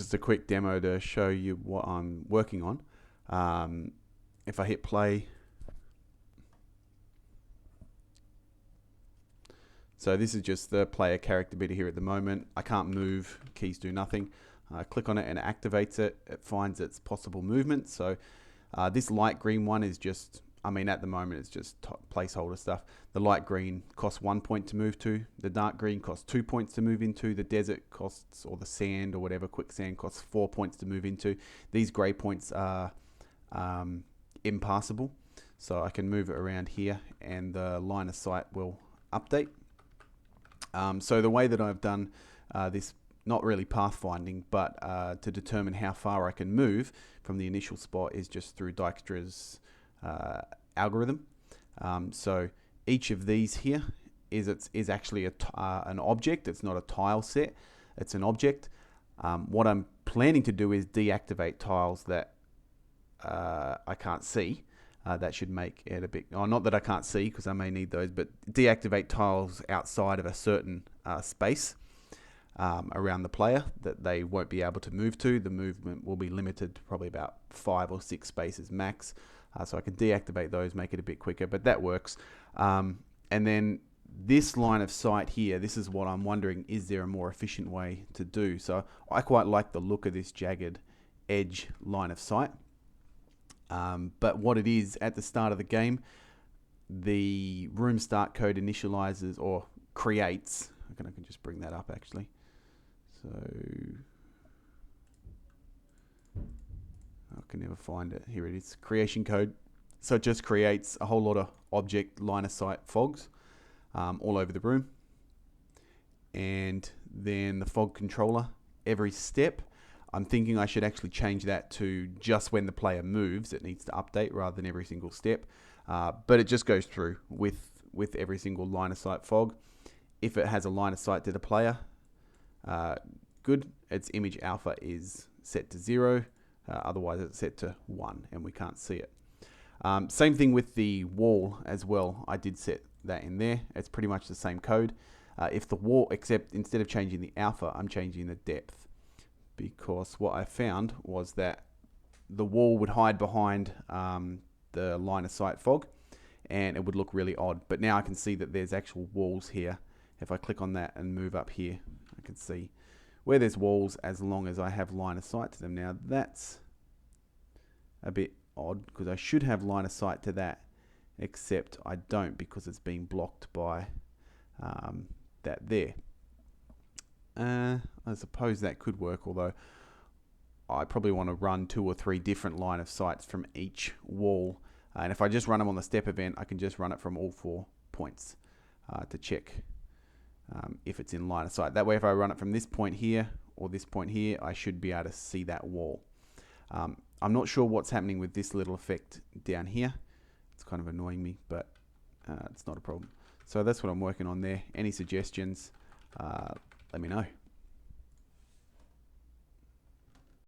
just a quick demo to show you what I'm working on. If I hit play, so this is just the player character bit here at the moment. I can't move, keys do nothing. Click on it and it activates it. It finds its possible movement. So this light green one is just, I mean, at the moment it's just placeholder stuff. The light green costs 1 point to move to. The dark green costs 2 points to move into. The desert costs, or the sand or whatever, quicksand costs 4 points to move into. These grey points are impassable. So I can move it around here and the line of sight will update. So the way that I've done this, not really pathfinding, but to determine how far I can move from the initial spot is just through Dijkstra's algorithm. So each of these here is actually an object. It's not a tile set, it's an object. What I'm planning to do is deactivate tiles that I can't see. That should make it a bit, not that I can't see because I may need those, but deactivate tiles outside of a certain space around the player that they won't be able to move to. The movement will be limited to probably about 5 or 6 spaces max. So I can deactivate those, make it a bit quicker, but that works. And then this line of sight here, this is what I'm wondering, is there a more efficient way to do? So I quite like the look of this jagged edge line of sight. But what it is, at the start of the game, the room start code initializes or creates, I can just bring that up actually. So I can never find it. Here it is, creation code. So it just creates a whole lot of object line of sight fogs all over the room. And then the fog controller, every step, I'm thinking I should actually change that to just when the player moves, it needs to update rather than every single step. But it just goes through with every single line of sight fog. If it has a line of sight to the player, good. Its image alpha is set to 0. Otherwise it's set to 1 and we can't see it. Same thing with the wall as well. I did set that in there. It's pretty much the same code. If the wall, except instead of changing the alpha, I'm changing the depth. Because what I found was that the wall would hide behind the line of sight fog and it would look really odd. But now I can see that there's actual walls here. If I click on that and move up here, I can see where there's walls as long as I have line of sight to them. Now that's a bit odd because I should have line of sight to that, except I don't because it's being blocked by that there. I suppose that could work, although I probably want to run 2 or 3 different line of sights from each wall. And if I just run them on the step event, I can just run it from all 4 points to check if it's in line of sight. That way, if I run it from this point here or this point here, I should be able to see that wall. I'm not sure what's happening with this little effect down here. It's kind of annoying me, but it's not a problem. So that's what I'm working on there. Any suggestions? Let me know.